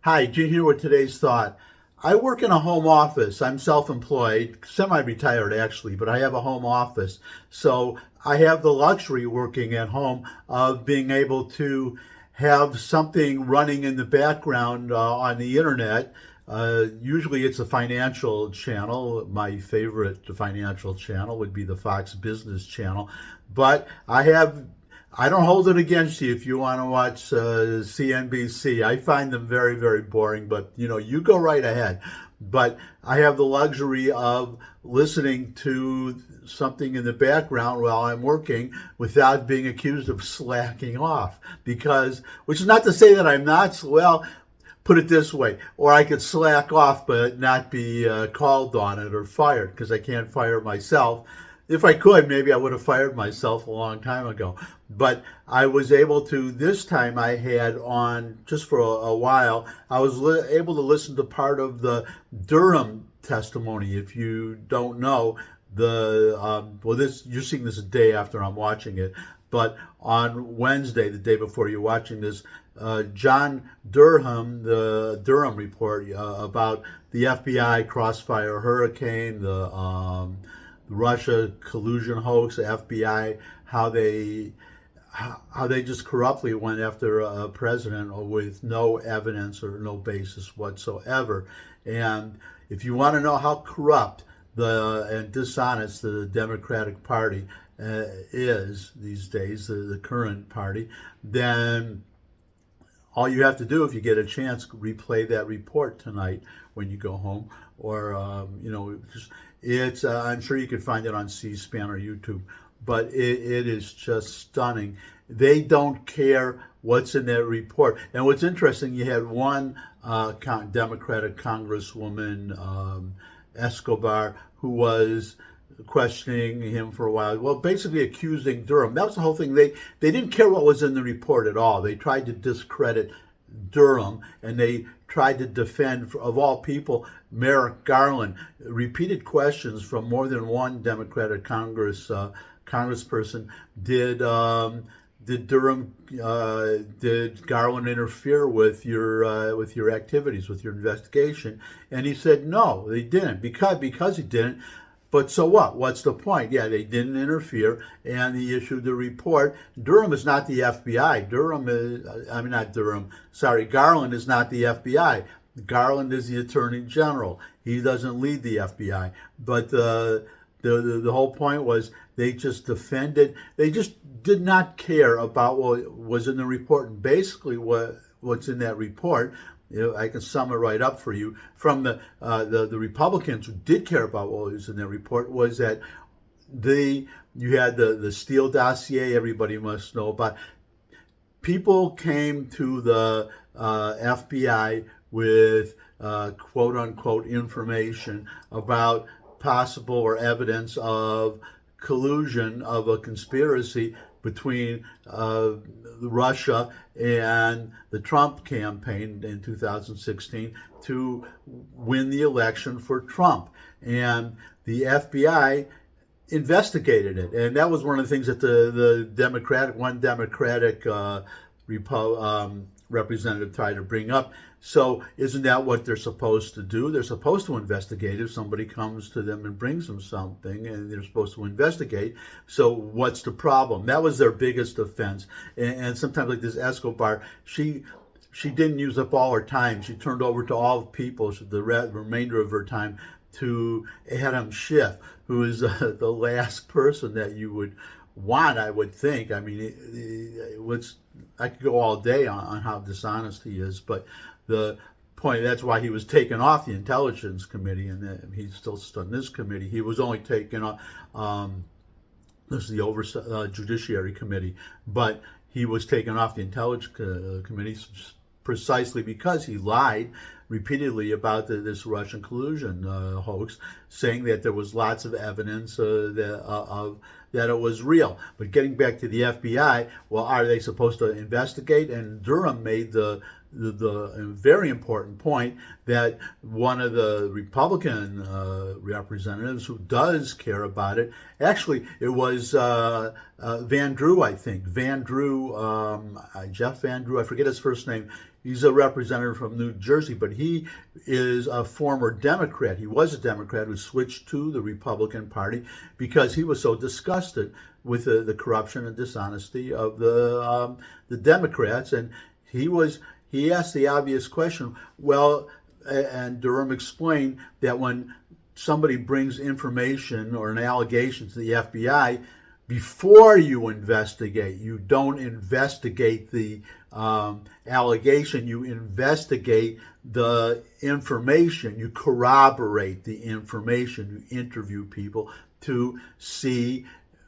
Hi, Gene here with today's thought. I work in a home office. I'm self-employed, semi-retired actually, but I have a home office. So I have the luxury working at home of being able to have something running in the background on the internet. Usually it's a financial channel. My favorite financial channel would be the Fox Business Channel. But I don't hold it against you if you want to watch CNBC. I find them very, very boring, but you go right ahead. But I have the luxury of listening to something in the background while I'm working without being accused of slacking off. Which is not to say that I'm not, well, put it this way, or I could slack off but not be called on it or fired because I can't fire myself. If I could, maybe I would have fired myself a long time ago. But I was able to, this time I had on, just for a while, I was able to listen to part of the Durham testimony. If you don't know, you're seeing this a day after I'm watching it, but on Wednesday, the day before you're watching this, John Durham, the Durham report about the FBI crossfire hurricane, the Russia collusion hoax, the FBI, how they just corruptly went after a president with no evidence or no basis whatsoever. And if you want to know how corrupt and dishonest the Democratic Party is these days, the current party, then all you have to do, if you get a chance, replay that report tonight when you go home, or I'm sure you could find it on C-SPAN or YouTube, but it is just stunning. They don't care what's in that report. And what's interesting, you had one Democratic Congresswoman, Escobar, who was questioning him for a while. Well, basically accusing Durham. That was the whole thing. They didn't care what was in the report at all. They tried to discredit Durham, and they tried to defend, of all people, Merrick Garland. Repeated questions from more than one Democratic congressperson. Did Garland interfere with your activities, with your investigation? And he said no, they didn't, because he didn't. But so what? What's the point? Yeah, they didn't interfere, and he issued the report. Durham is not the FBI. Garland is not the FBI. Garland is the Attorney General. He doesn't lead the FBI. But the whole point was they just defended. They just did not care about what was in the report. And basically, what's in that report, I can sum it right up for you. From the Republicans who did care about what was in their report was that you had the Steele dossier. Everybody must know about. People came to the FBI with quote unquote information about possible or evidence of collusion, of a conspiracy between Russia and the Trump campaign in 2016 to win the election for Trump. And the FBI investigated it. And that was one of the things that the Democratic representative tried to bring up. So isn't that what they're supposed to do? They're supposed to investigate if somebody comes to them and brings them something, and they're supposed to investigate. So what's the problem? That was their biggest offense. And sometimes, like this Escobar, she didn't use up all her time. She turned over to all the people, the remainder of her time, to Adam Schiff, who is the last person that you would want, I would think. I mean, I could go all day on how dishonest he is, but the point, that's why he was taken off the Intelligence Committee, and he's still on this committee. He was only taken off, this is the Judiciary Committee, but he was taken off the Intelligence Committee precisely because he lied repeatedly about this Russian collusion hoax, saying that there was lots of evidence that it was real. But getting back to the FBI, well, are they supposed to investigate? And Durham made the very important point that one of the Republican representatives who does care about it, actually it was Van Drew, I think. Jeff Van Drew, I forget his first name. He's a representative from New Jersey, but he is a former Democrat. He was a Democrat who switched to the Republican Party because he was so disgusted with the corruption and dishonesty of the Democrats, and he asked the obvious question. Well, and Durham explained that when somebody brings information or an allegation to the FBI, before you investigate, you don't investigate the allegation, you investigate the information, you corroborate the information, you interview people to see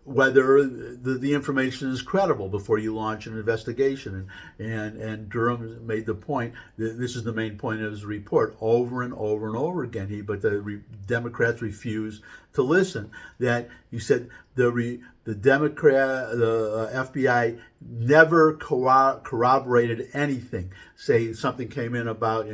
whether the information is credible before you launch an investigation. And Durham made the point, this is the main point of his report, over and over and over again. But the Democrats refused to listen. That he said the FBI never corroborated anything. Say something came in about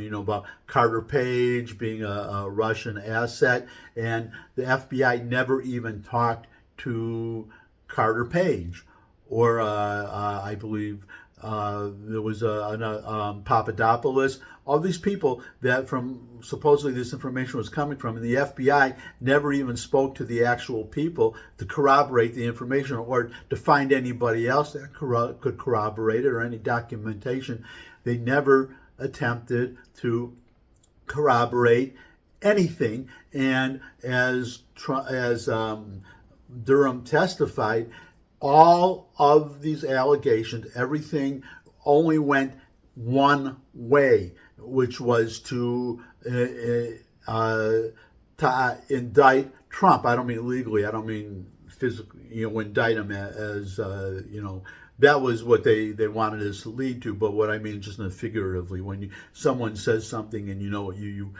Carter Page being a Russian asset, and the FBI never even talked to Carter Page, or I believe there was Papadopoulos. All these people that from supposedly this information was coming from, and the FBI never even spoke to the actual people to corroborate the information or to find anybody else that could corroborate it or any documentation. They never attempted to corroborate anything, and as Durham testified, all of these allegations, everything only went one way, which was to indict Trump. I don't mean legally. I don't mean physically. Indict him as that was what they wanted us to lead to. But what I mean, just figuratively, when someone says something and you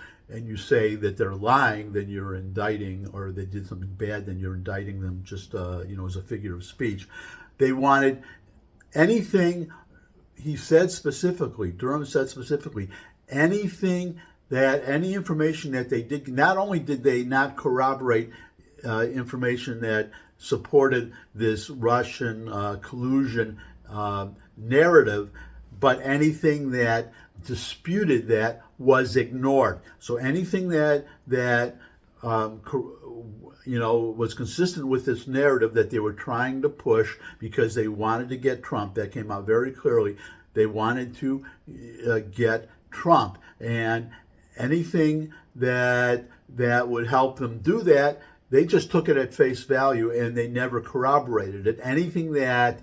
say that they're lying, then you're indicting, or they did something bad, then you're indicting them just as a figure of speech. They wanted anything. He said specifically, Durham said specifically, any information that they did, not only did they not corroborate information that supported this Russian collusion narrative, but anything that disputed that was ignored. So anything that was consistent with this narrative that they were trying to push because they wanted to get Trump, that came out very clearly. They wanted to get Trump, and anything that would help them do that, they just took it at face value and they never corroborated it. Anything that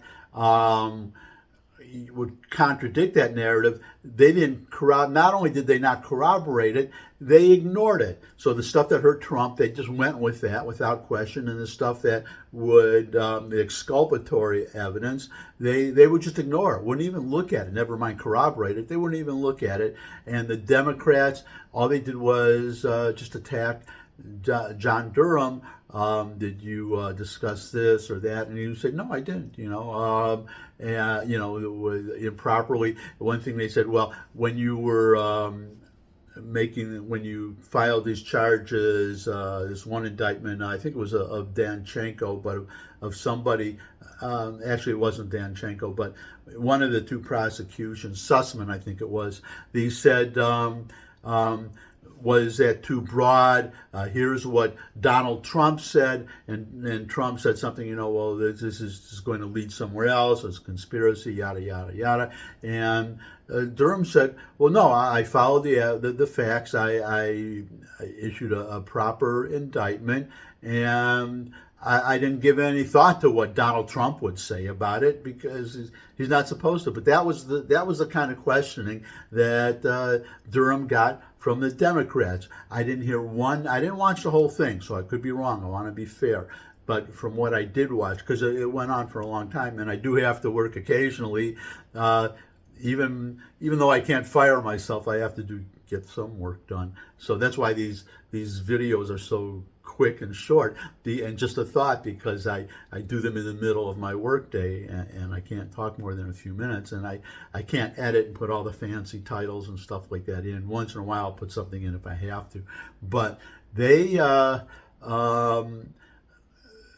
would contradict that narrative, they didn't corroborate. Not only did they not corroborate it, they ignored it. So the stuff that hurt Trump, they just went with that without question, and the stuff that would the exculpatory evidence, they would just ignore it, wouldn't even look at it. Never mind corroborate it, they wouldn't even look at it. And the Democrats, all they did was just attack John Durham. Did you discuss this or that? And you say, no, I didn't. And it was improperly. One thing they said, well, when you were when you filed these charges, this one indictment, I think it was of Danchenko, but of somebody. Actually, it wasn't Danchenko, but one of the two prosecutions, Sussman, I think it was. They said. Was that too broad? Here's what Donald Trump said, and Trump said something, well, this is going to lead somewhere else, it's a conspiracy, yada, yada, yada. And Durham said, well, no, I followed the facts. I issued a proper indictment, and I didn't give any thought to what Donald Trump would say about it because he's not supposed to. But that was the kind of questioning that Durham got from the Democrats. I didn't watch the whole thing, so I could be wrong. I want to be fair. But from what I did watch, because it went on for a long time, and I do have to work occasionally, even though I can't fire myself, I have to get some work done. So that's why these videos are so quick and short. And just a thought, because I do them in the middle of my workday, and I can't talk more than a few minutes, and I can't edit and put all the fancy titles and stuff like that in. Once in a while I'll put something in if I have to. But they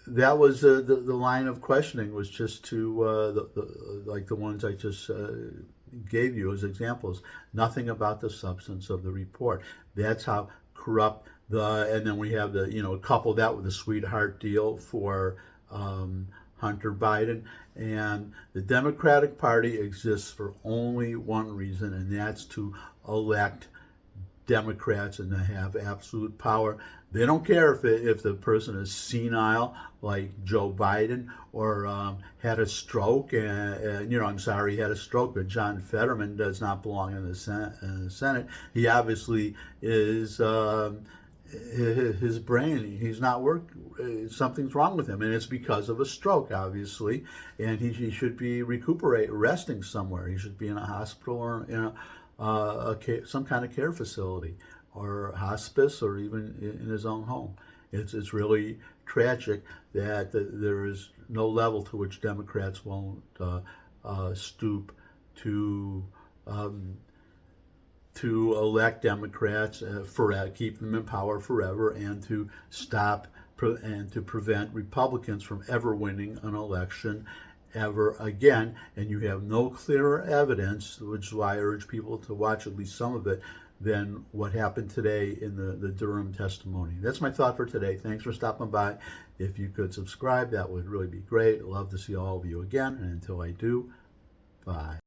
that was the line of questioning was just to like the ones I just gave you as examples. Nothing about the substance of the report. That's how corrupt and then we have couple that with the sweetheart deal for Hunter Biden. And the Democratic Party exists for only one reason, and that's to elect Democrats and to have absolute power. They don't care if the person is senile, like Joe Biden, or had a stroke. And I'm sorry, he had a stroke, but John Fetterman does not belong in the Senate. He obviously is. His brain, he's not something's wrong with him, and it's because of a stroke, obviously, and he should be resting somewhere. He should be in a hospital or in some kind of care facility or hospice or even in his own home. It's really tragic that there is no level to which Democrats won't stoop to elect Democrats, keep them in power forever, and to stop and to prevent Republicans from ever winning an election ever again. And you have no clearer evidence, which is why I urge people to watch at least some of it, than what happened today in the Durham testimony. That's my thought for today. Thanks for stopping by. If you could subscribe, that would really be great. I'd love to see all of you again. And until I do, bye.